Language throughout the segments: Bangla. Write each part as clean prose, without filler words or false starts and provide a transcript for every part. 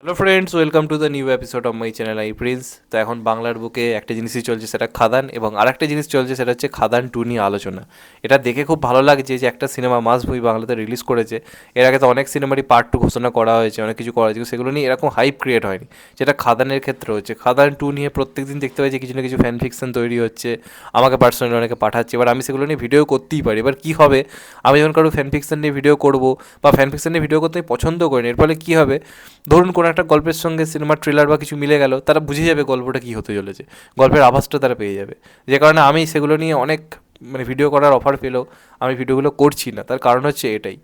Hello friends, welcome to the new episode of my channel I Prince. তো এখন বাংলার বুকে একটা জিনিসই চলছে, সেটা খাদান, এবং আরেকটা জিনিস চলছে, সেটা হচ্ছে খাদান টু নিয়ে আলোচনা। এটা দেখে খুব ভালো লাগছে যে একটা সিনেমা মাস মুভি বাংলাতে রিলিজ করেছে। এর আগে তো অনেক সিনেমারই পার্ট টু ঘোষণা করা হয়েছে, অনেক কিছু করা হয়েছে, কিন্তু সেগুলো নিয়ে এরকম হাইপ ক্রিয়েট হয়নি, যেটা খাদানের ক্ষেত্রে হচ্ছে। খাদান টু নিয়ে প্রত্যেকদিন দেখতে পাচ্ছি কিছু না কিছু ফ্যান ফিকশন তৈরি হচ্ছে, আমাকে পার্সোনালি অনেকে পাঠাচ্ছে। এবার আমি সেগুলো নিয়ে ভিডিও করতেই পারি। এবার কী হবে, আমি যখন কারো ফ্যান ফিকশন নিয়ে ভিডিও করবো বা ফ্যান ফিকশন নিয়ে ভিডিও করতে আমি পছন্দ করি না, এর ফলে কী হবে, ধরুন কোনো একটা গল্পের সঙ্গে সিনেমার ট্রেলার বা কিছু মিলে গেল, তারা বুঝে যাবে গল্পটা কী হতে চলেছে, গল্পের আভাসটা তারা পেয়ে যাবে। যে কারণে আমি সেগুলো নিয়ে অনেক ভিডিও করার অফার পেলেও আমি ভিডিওগুলো করছি না। তার কারণ হচ্ছে এটাই,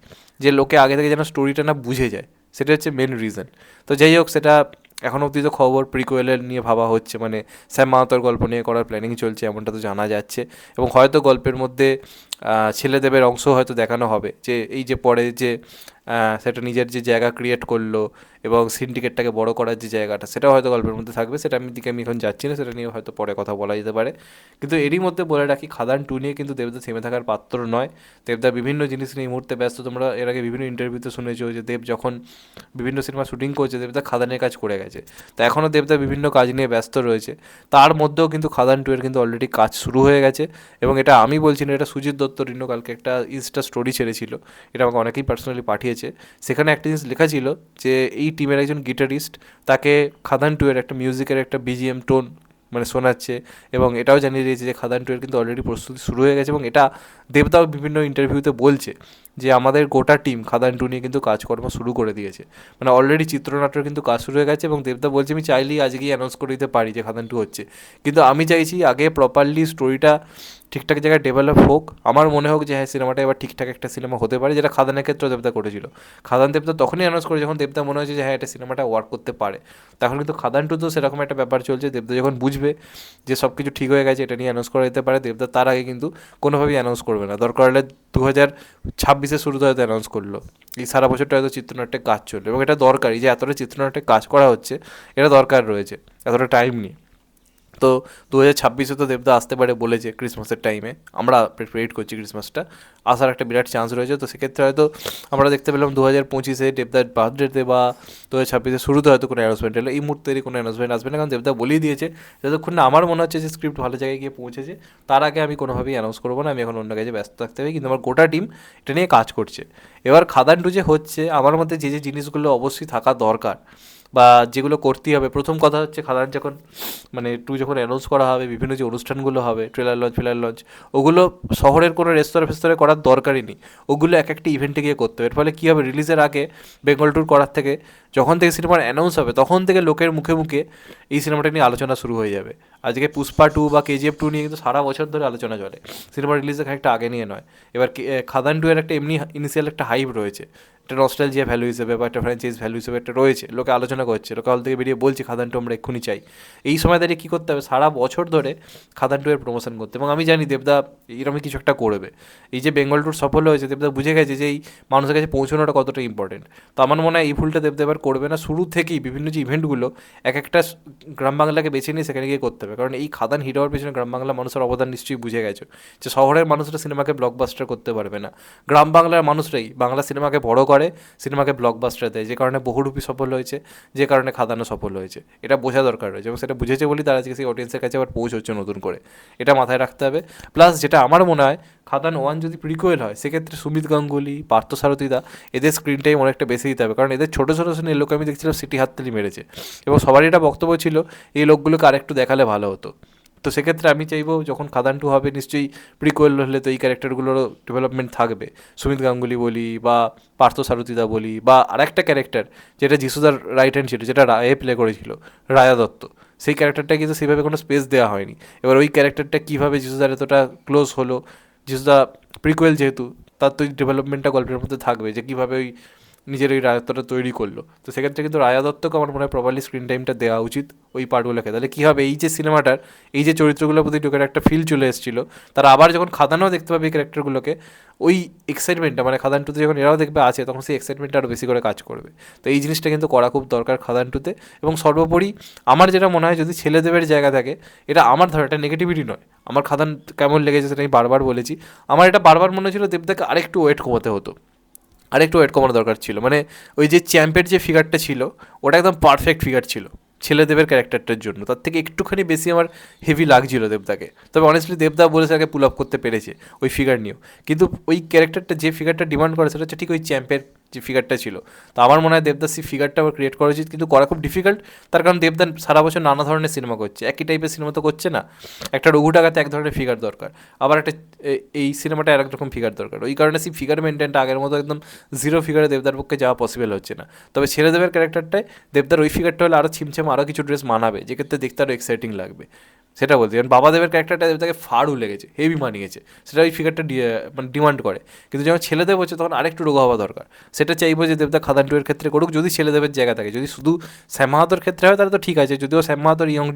যে লোকে আগে থেকে যেন স্টোরিটা না বুঝে যায়, সেটা হচ্ছে মেন রিজন। তো যাই হোক, সেটা এখন অবধি তো খবর প্রিকোয়েলের নিয়ে ভাবা হচ্ছে, মানে স্যাম মাহাতোর গল্প নিয়ে করার প্ল্যানিং চলছে, এমনটা তো জানা যাচ্ছে। এবং হয়তো গল্পের মধ্যে ছেলেদেবের অংশ হয়তো দেখানো হবে, যে এই যে পরে যে সেটা নিজের যে জায়গা ক্রিয়েট করলো এবং সিন্ডিকেটটাকে বড় করার যে জায়গাটা, সেটাও হয়তো গল্পের মধ্যে থাকবে। সেটা আমি এখন যাচ্ছি না, সেটা নিয়ে হয়তো পরে কথা বলা যেতে পারে। কিন্তু এরই মধ্যে বলে রাখি, খাদান টু নিয়ে কিন্তু দেবদা থেমে থাকার পাত্র নয়। দেবদা বিভিন্ন জিনিস নিয়ে এই মুহূর্তে ব্যস্ত। তোমরা এর আগে বিভিন্ন ইন্টারভিউতে শুনেছো যে দেব যখন বিভিন্ন সিনেমা শুটিং করছে, দেবদা খাদানের কাজ করে গেছে। তো এখনও দেবদা বিভিন্ন কাজ নিয়ে ব্যস্ত রয়েছে। তার মধ্যেও কিন্তু খাদান টু এর কিন্তু অলরেডি কাজ শুরু হয়ে গেছে। এবং এটা আমি বলছি না, এটা সুজিত দত্ত রিনো কালকে একটা ইনস্টা স্টোরি ছেড়েছিল, এটা আমাকে অনেকেই পার্সোনালি পাঠিয়েছে। সেখানে একটা জিনিস লেখা ছিল যে এই টিমের একজন গিটারিস্ট তাকে খাদান টু এর একটা মিউজিকের একটা বিজিএম টোন শোনাচ্ছে। এবং এটাও জানিয়ে দিয়েছে যে খাদান টু এর কিন্তু অলরেডি প্রস্তুতি শুরু হয়ে গেছে। এবং এটা দেবদাও বিভিন্ন ইন্টারভিউতে বলছে যে আমাদের গোটা টিম খাদান টু নিয়ে কিন্তু কাজকর্ম শুরু করে দিয়েছে, অলরেডি চিত্রনাট্যের কিন্তু কাজ শুরু হয়ে গেছে। এবং দেবদা বলছে আমি চাইলেই আজকেই অ্যানাউন্স করে দিতে পারি যে খাদান টু হচ্ছে, কিন্তু আমি চাইছি আগে প্রপারলি স্টোরিটা ঠিকঠাক জায়গায় ডেভেলপ হোক, আমার মনে হোক যে হ্যাঁ সিনেমাটা এবার ঠিকঠাক একটা সিনেমা হতে পারে, যেটা খাদানের ক্ষেত্রে দেবদা করেছিল। খাদান দেবদা তখনই অ্যানাউন্স করে যখন দেবদা মনে হয়েছে যে হ্যাঁ এটা সিনেমাটা ওয়ার্ক করতে পারে। তখন কিন্তু খাদান টু তো সেরকম একটা ব্যাপার চলছে, দেবদা যখন বুঝবে যে সব কিছু ঠিক হয়ে গেছে, এটা নিয়ে অ্যানাউন্স করা যেতে পারে, দেবদা তার আগে কিন্তু কোনোভাবেই অ্যানাউন্স করবে না। দরকার হলে 2026-এর শুরুতে হয়তো অ্যানাউন্স করলো। এই সারা বছরটা হয়তো চিত্রনাট্যে কাজ চলবে, এবং এটা দরকারি যে এতটা চিত্রনাট্যে কাজ করা হচ্ছে, এটা দরকার রয়েছে এতটা টাইম নিয়ে। তো 2026-এ তো দেবদা আসতে পারে বলেছে, ক্রিসমাসের টাইমে। আমরা ওয়েট করছি ক্রিসমাসটা আসার একটা বিরাট চান্স রয়েছে। তো সেক্ষেত্রে হয়তো আমরা দেখতে পেলাম 2025-এ দেবদার বার্থডেতে বা 2026-এর শুরুতে হয়তো কোনো অ্যানাউন্সমেন্ট এলো। এই মুহূর্তেরই কোনো অ্যানাউন্সমেন্ট আসবে না, কারণ দেবদা বলেই দিয়েছে যতক্ষণ না আমার মনে হচ্ছে যে স্ক্রিপ্ট ভালো জায়গায় গিয়ে পৌঁছেছে, তার আগে আমি কোনোভাবেই অ্যানাউন্স করবো না। আমি এখন অন্য কাজে ব্যস্ত থাকতে হবে, কিন্তু আমার গোটা টিম এটা নিয়ে কাজ করছে। এবার খাদান টু যে হচ্ছে, আমার মধ্যে যে যে জিনিসগুলো অবশ্যই থাকা দরকার বা যেগুলো করতেই হবে, প্রথম কথা হচ্ছে খাদান যখন টু যখন অ্যানাউন্স করা হবে, বিভিন্ন যে অনুষ্ঠানগুলো হবে, ট্রেলার লঞ্চ ফেলার লঞ্চ, ওগুলো শহরের কোনো রেস্তোরাঁ ফেস্তোরাঁ করার দরকারই নেই, ওগুলো এক একটা ইভেন্টে গিয়ে করতে হবে। এর ফলে কী হবে, রিলিজের আগে বেঙ্গল ট্যুর করার থেকে যখন থেকে সিনেমার অ্যানাউন্স হবে, তখন থেকে লোকের মুখে মুখে এই সিনেমাটা নিয়ে আলোচনা শুরু হয়ে যাবে। আজকে পুষ্পা টু বা কেজিএফ টু নিয়ে কিন্তু সারা বছর ধরে আলোচনা চলে, সিনেমা রিলিজের খানিকটা আগে নিয়ে নয়। এবার খাদান টু এর একটা এমনি ইনিশিয়াল একটা হাইপ রয়েছে, একটা নস্টালজিয়া ভ্যালু হিসেবে বা একটা ফ্র্যাঞ্চাইজ ভ্যালু হিসেবে একটা রয়েছে, লোকে আলোচনা করছে, লোকে হল থেকে বেরিয়ে বলছে খাদান টু আমরা এক্ষুনি চাই। এই সময় দাঁড়িয়ে কী করতে হবে, সারা বছর ধরে খাদান টু এর প্রমোশন করতে। এবং আমি জানি দেবদা এরকমই কিছু একটা করবে। এই যে বেঙ্গল ট্যুর সফল হয়েছে, দেবদা বুঝে গেছে যে এই মানুষের কাছে পৌঁছানোটা কতটা ইম্পর্টেন্ট। তো আমার মনে হয় এই ভুলটা দেবদা এবার করবে না। শুরু থেকেই বিভিন্ন যে ইভেন্টগুলো এক একটা গ্রাম বাংলাকে বেছে নিয়ে সেখানে গিয়ে করতে হবে, কারণ এই খাদান হিট হওয়ার পেছনে গ্রাম বাংলার মানুষের অবদান নিশ্চয়ই বুঝে গেছে যে শহরের মানুষরা সিনেমাকে ব্লকবাস্টার করতে পারবে না, গ্রাম বাংলার মানুষরাই বাংলা সিনেমাকে বড় করে, সিনেমাকে ব্লকবাস্টার দেয়, যে কারণে বহুরূপী সফল হয়েছে, যে কারণে খাদানও সফল হয়েছে। এটা বোঝা দরকার রয়েছে, এবং সেটা বুঝেছে বলেই তারা আজকে সেই অডিয়েন্সের কাছে আবার পৌঁছচ্ছে নতুন করে। এটা মাথায় রাখতে হবে। প্লাস যেটা আমার মনে হয়, খাদান ওয়ান যদি প্রিকোয়েল হয়, সেক্ষেত্রে সুমিত গাঙ্গুলি, পার্থসারথীদা, এদের স্ক্রিন টাইম অনেকটা বেশি দিতে হবে, কারণ এদের ছোটো ছোটো সিনের লোক আমি দেখছিলাম সিটি হাততালি মেরেছে, এবং সবারই এটা বক্তব্য ছিল এই লোকগুলোকে আরেকটু দেখালে ভালো হতো। তো সেক্ষেত্রে আমি চাইবো যখন খাদান টু হবে, নিশ্চয়ই প্রিকোয়েল হলে তো এই ক্যারেক্টারগুলোরও ডেভেলপমেন্ট থাকবে। সুমিত গাঙ্গুলি বলি বা পার্থ সারথীদা বলি, বা আরেকটা ক্যারেক্টার যেটা যিশুদার রাইট হ্যান্ড ছিল, যেটা রায়ে প্লে করেছিল, রায়া দত্ত, সেই ক্যারেক্টারটা কিন্তু সেভাবে কোনো স্পেস দেওয়া হয়নি। এবার ওই ক্যারেক্টারটা কীভাবে যিশুদার এতটা ক্লোজ হলো, যিশুদা প্রিকোয়েল যেহেতু, তার তো ডেভেলপমেন্টটা গল্পের মধ্যে থাকবে, যে কীভাবে ওই নিজের ওই রায়ত্বটা তৈরি করলো। তো সেক্ষেত্রে কিন্তু রায়া দত্তকে আমার মনে হয় প্রপারলি স্ক্রিন টাইমটা দেওয়া উচিত ওই পার্টগুলোকে। তাহলে কী হবে, এই যে সিনেমাটার এই যে চরিত্রগুলোর প্রতি ঢোকার একটা ফিল চলে এসেছিলো, তারা আবার যখন খাদানও দেখতে পাবে এই ক্যারেক্টারগুলোকে, ওই এক্সাইটমেন্টটা খাদান টুতে যখন এরাও দেখবে আছে, তখন সেই এক্সাইটমেন্টটা আরও বেশি করে কাজ করবে। তো এই জিনিসটা কিন্তু করা খুব দরকার খাদান টুতে। এবং সর্বোপরি আমার যেটা মনে হয়, যদি ছেলেদেবের জায়গা থাকে, এটা আমার ধর এটা নেগেটিভিটি নয়, আমার খাদান কেমন লেগেছে সেটা আমি বারবার বলেছি, আমার এটা বারবার মনে হয়েছিল দেবদাকে আরেকটু ওয়েট কমাতে হতো, আর একটু ওয়েট কমানো দরকার ছিল, মানে ওই যে চ্যাম্পের যে ফিগারটা ছিল ওটা একদম পারফেক্ট ফিগার ছিল ছেলেদেবের ক্যারেক্টারটার জন্য, তার থেকে একটুখানি বেশি আমার হেভি লাগছিল দেবদাকে। তবে অনেস্টলি দেবদা বলেছে তাকে পুল আপ করতে পেরেছে ওই ফিগার নিয়েও, কিন্তু ওই ক্যারেক্টারটা যে ফিগারটা ডিমান্ড করে সেটা হচ্ছে ঠিক ওই চ্যাম্পের যে ফিগারটা ছিল। তো আমার মনে হয় দেবদাস সেই ফিগারটা আবার ক্রিয়েট করা উচিত, কিন্তু করা খুব ডিফিকাল্ট। তার কারণ দেবদান সারা বছর নানা ধরনের সিনেমা করছে, একই টাইপের সিনেমা তো করছে না। একটা রঘু ডাকাতে এক ধরনের ফিগার দরকার, আবার একটা এই সিনেমাটা আর এক রকম ফিগার দরকার। ওই কারণে সেই ফিগার মেনটেনটা আগের মতো একদম জিরো ফিগারে দেবদার পক্ষে যাওয়া পসিবল হচ্ছে না। তবে ছেলেদেবের ক্যারেক্টারটায় দেবদার ওই ফিগারটা হলে আরও ছিমছাম আরও কিছু ড্রেস মানাবে, যেক্ষেত্রে দেখতে আরও এক্সাইটিং লাগবে। সেটা বলছি, কারণ বাবাদেবের ক্যারেক্টারটা দেবতাকে ফাড়ু লেগেছে, হেভি মানিয়েছে, সেটা ওই ফিগারটা মানে ডিমান্ড করে। কিন্তু যখন ছেলেদেব হচ্ছে তখন আরেকটু রোগা হওয়া দরকার। সেটা চাইবো যে দেবদা খাদান টু এর ক্ষেত্রে করুক, যদি ছেলেদেবের জায়গা থাকে। যদি শুধু শ্যাম মাহাতোর ক্ষেত্রে হয় তাহলে তো ঠিক আছে, যদিও শ্যাম মাহাতোর ইয়ং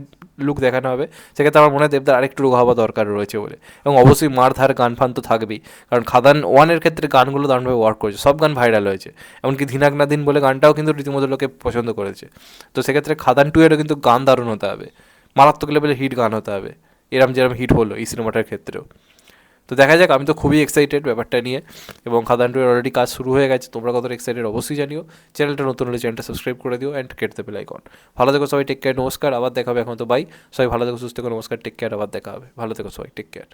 লুক দেখানো হবে, সেক্ষেত্রে আমার মনে হয় দেবদার আরেকটু রোগা হওয়া দরকার রয়েছে বলে। এবং অবশ্যই মারধার গান ফান তো থাকবেই, কারণ খাদান ওয়ানের ক্ষেত্রে গানগুলো দারুণভাবে ওয়ার্ক করেছে, সব গান ভাইরাল হয়েছে। এমনকি ধিনাক না দিন বলে গানটাও কিন্তু রীতিমতো লোকে পছন্দ করেছে। তো সেক্ষেত্রে খাদান টু এরও কিন্তু গান দারুণ হতে হবে, মারাত্মক লেভেলের হিট গান হতে হবে, এরম যেরম হিট হলো এই সিনেমাটার ক্ষেত্রেও। তো দেখা যাক, আমি তো খুবই এক্সাইটেড ব্যাপারটা নিয়ে, এবং খাদান টু এর অলরেডি কাজ শুরু হয়ে গেছে। তোমরা কত এক্সাইটেড অবশ্যই জানিও। চ্যানেলটা নতুন হলে চ্যানেলটা সাবস্ক্রাইব করে দিও অ্যান্ড কেটে দেবে আইকন। ভালো থেকো সবাই, টেক কেয়ার, নমস্কার, আবার দেখা হবে। এখন তো বাই, সবাই ভালো থেকো, সুস্থ থেকো, নমস্কার, টেক কেয়ার, আবার দেখা হবে। ভালো থেকো সবাই, টেক কেয়ার।